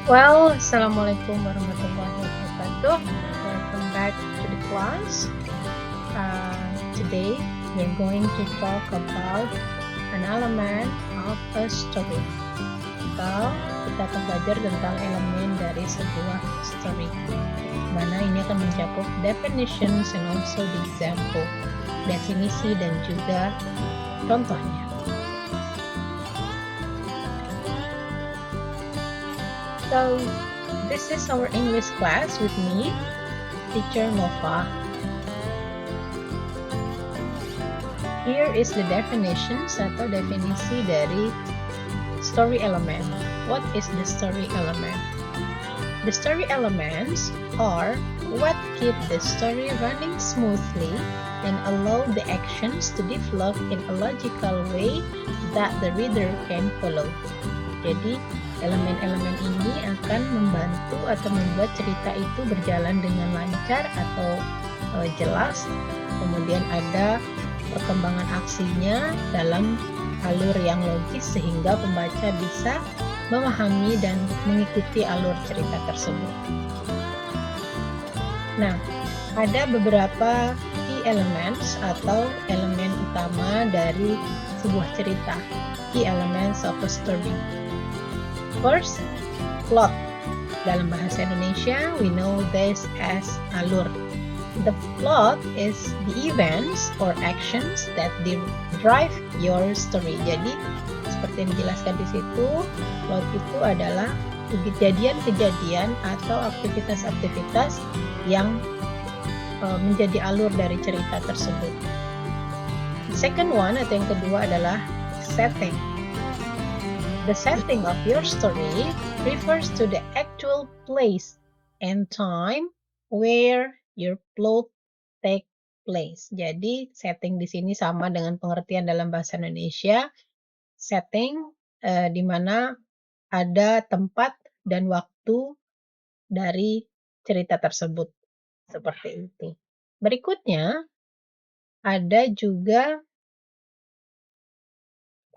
Well, Assalamualaikum warahmatullahi wabarakatuh. Welcome back to the class. Today, we're going to talk about an element of a story. Atau kita akan belajar tentang elemen dari sebuah story. Mana ini akan mencakup definitions and also the example. Definisi dan juga contohnya. So, this is our English class with me, Teacher Nova. Here is the definitions atau definisi dari story element. What is the story element? The story elements are what keep the story running smoothly and allow the actions to develop in a logical way that the reader can follow. Jadi, elemen-elemen ini akan membantu atau membuat cerita itu berjalan dengan lancar atau jelas. Kemudian ada perkembangan aksinya dalam alur yang logis sehingga pembaca bisa memahami dan mengikuti alur cerita tersebut. Nah, ada beberapa key elements atau elemen utama dari sebuah cerita. Key elements of a story. First, plot. Dalam bahasa Indonesia, we know this as alur. The plot is the events or actions that drive your story. Jadi, seperti yang dijelaskan di situ, plot itu adalah kejadian-kejadian atau aktivitas-aktivitas yang menjadi alur dari cerita tersebut. The second one atau yang kedua adalah setting. The setting of your story refers to the actual place and time where your plot take place. Jadi setting di sini sama dengan pengertian dalam bahasa Indonesia. Setting di mana ada tempat dan waktu dari cerita tersebut. Seperti itu. Berikutnya ada juga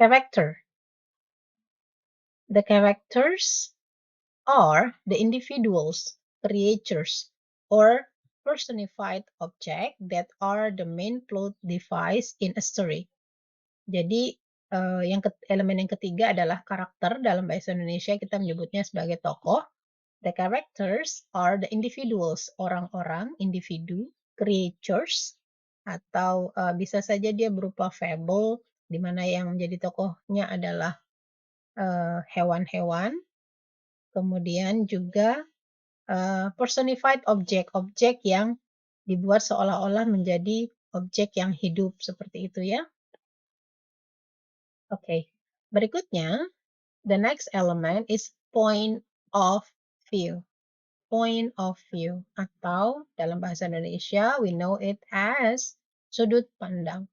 character. The characters are the individuals, creatures, or personified object that are the main plot device in a story. Jadi elemen yang ketiga adalah karakter. Dalam bahasa Indonesia kita menyebutnya sebagai tokoh. The characters are the individuals, orang-orang, individu, creatures, atau bisa saja dia berupa fable, di mana yang menjadi tokohnya adalah hewan-hewan. Kemudian juga personified objek yang dibuat seolah-olah menjadi objek yang hidup seperti itu ya. Oke. Berikutnya, the next element is point of view. Point of view atau dalam bahasa Indonesia we know it as sudut pandang.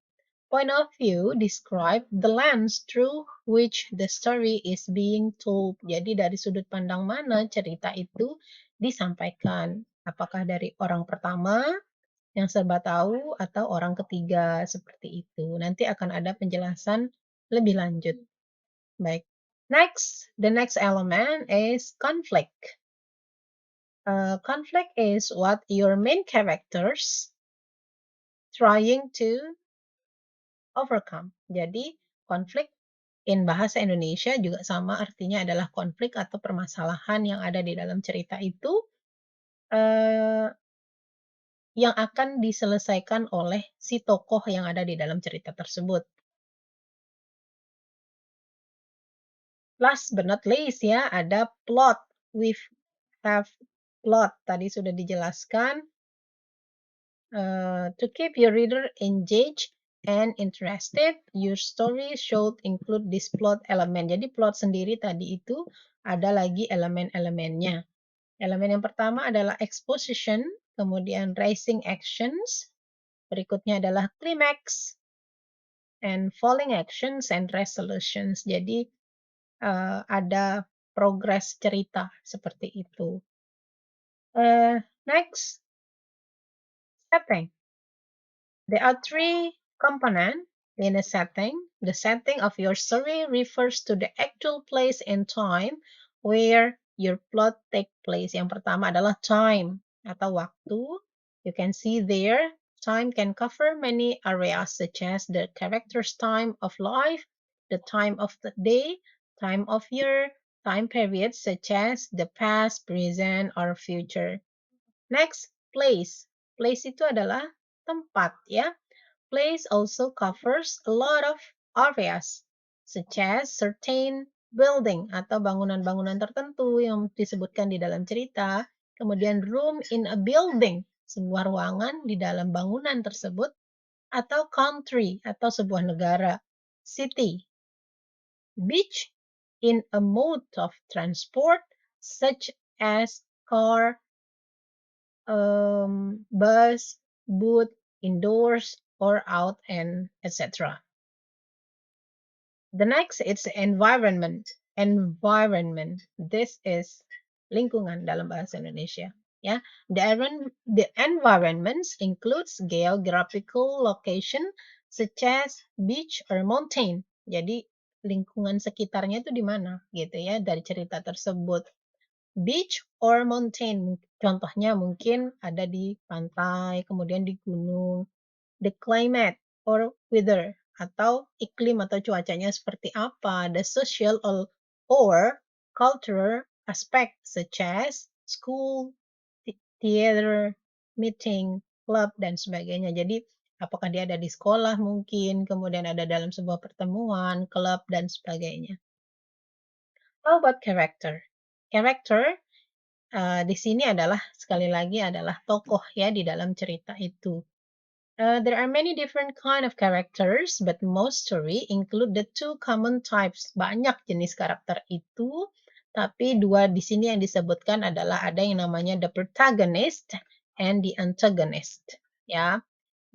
Point of view describe the lens through which the story is being told. Jadi dari sudut pandang mana cerita itu disampaikan. Apakah dari orang pertama yang serba tahu atau orang ketiga seperti itu. Nanti akan ada penjelasan lebih lanjut. Baik. The next element is conflict. Conflict is what your main characters trying to overcome. Jadi, konflik in bahasa Indonesia juga sama artinya adalah konflik atau permasalahan yang ada di dalam cerita itu yang akan diselesaikan oleh si tokoh yang ada di dalam cerita tersebut. Last but not least ya, ada plot. We have plot. Tadi sudah dijelaskan. To keep your reader engaged and interested, your story should include this plot element. Jadi plot sendiri tadi itu ada lagi elemen-elemennya. Elemen yang pertama adalah exposition, kemudian raising actions, berikutnya adalah climax, and falling actions and resolutions. Jadi ada progres cerita seperti itu. Next, setting. There are three components in a setting. The setting of your story refers to the actual place and time where your plot take place. Yang pertama adalah time atau waktu. You can see there, time can cover many areas such as the character's time of life, the time of the day, time of year, time periods such as the past, present, or future. Next, place. Place itu adalah tempat ya. Place also covers a lot of areas, such as certain building atau bangunan-bangunan tertentu yang disebutkan di dalam cerita. Kemudian room in a building, sebuah ruangan di dalam bangunan tersebut. Atau country atau sebuah negara. City. Beach in a mode of transport such as car, bus, boat, indoors, or out, and etc. The next is environment. Environment. This is lingkungan dalam bahasa Indonesia. Ya, the environments includes geographical location such as beach or mountain. Jadi lingkungan sekitarnya itu di mana gitu ya dari cerita tersebut. Beach or mountain. Contohnya mungkin ada di pantai, kemudian di gunung. The climate or weather atau iklim atau cuacanya seperti apa. The social or cultural aspect such as school, theater, meeting, club, dan sebagainya. Jadi apakah dia ada di sekolah mungkin, kemudian ada dalam sebuah pertemuan, klub, dan sebagainya. How about character? Character di sini adalah sekali lagi adalah tokoh ya di dalam cerita itu. There are many different kind of characters, but most story include the two common types. Banyak jenis karakter itu, tapi dua di sini yang disebutkan adalah ada yang namanya the protagonist and the antagonist. Ya,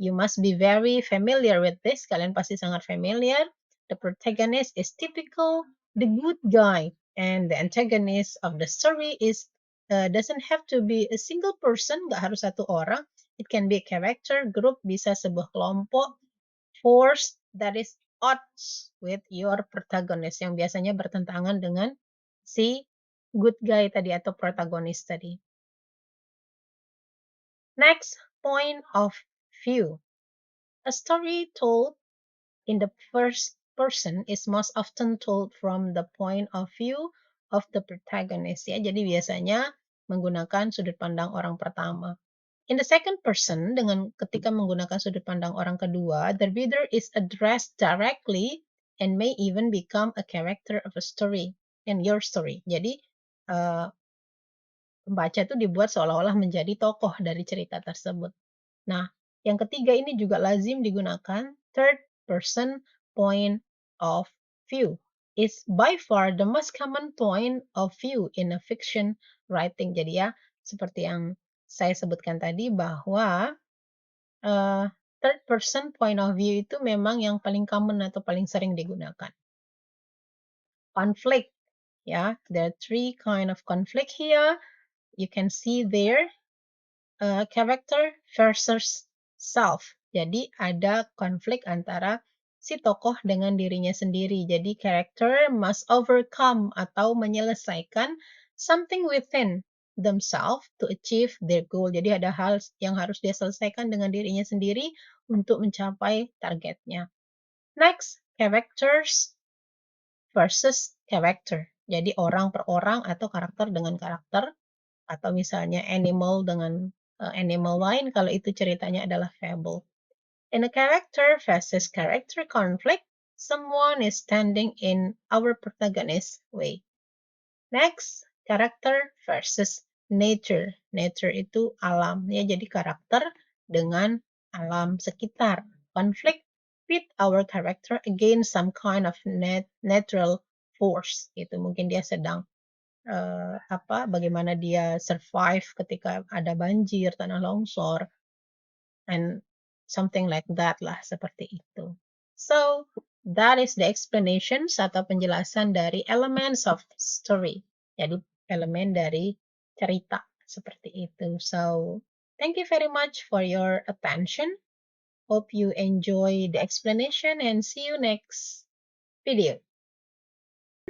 you must be very familiar with this. Kalian pasti sangat familiar. The protagonist is typical the good guy, and the antagonist of the story is doesn't have to be a single person, nggak harus satu orang. It can be a character, group, bisa sebuah kelompok, force that is odds with your protagonist, yang biasanya bertentangan dengan si good guy tadi atau protagonis tadi. Next, point of view. A story told in the first person is most often told from the point of view of the protagonist ya. Jadi biasanya menggunakan sudut pandang orang pertama. In the second person, dengan ketika menggunakan sudut pandang orang kedua, the reader is addressed directly and may even become a character of a story in your story. Jadi pembaca itu dibuat seolah-olah menjadi tokoh dari cerita tersebut. Nah, yang ketiga ini juga lazim digunakan, third person point of view is by far the most common point of view in a fiction writing. Jadi ya, seperti yang saya sebutkan tadi bahwa third person point of view itu memang yang paling common atau paling sering digunakan. Conflict, ya, there are three kind of conflict here. You can see there, character versus self. Jadi ada konflik antara si tokoh dengan dirinya sendiri. Jadi character must overcome atau menyelesaikan something within themselves to achieve their goal. Jadi ada hal yang harus dia selesaikan dengan dirinya sendiri untuk mencapai targetnya. Next, characters versus character. Jadi orang per orang atau karakter dengan karakter, atau misalnya animal dengan animal lain kalau itu ceritanya adalah fable. In a character versus character conflict, someone is standing in our protagonist's way. Next, character versus nature. Nature itu alam ya, jadi karakter dengan alam sekitar. Conflict with our character against some kind of natural force. Itu mungkin dia sedang bagaimana dia survive ketika ada banjir, tanah longsor, and something like that lah, seperti itu. So, that is the explanations atau penjelasan dari elements of story. Jadi, elemen dari cerita, seperti itu. So, thank you very much for your attention. Hope you enjoy the explanation and see you next video.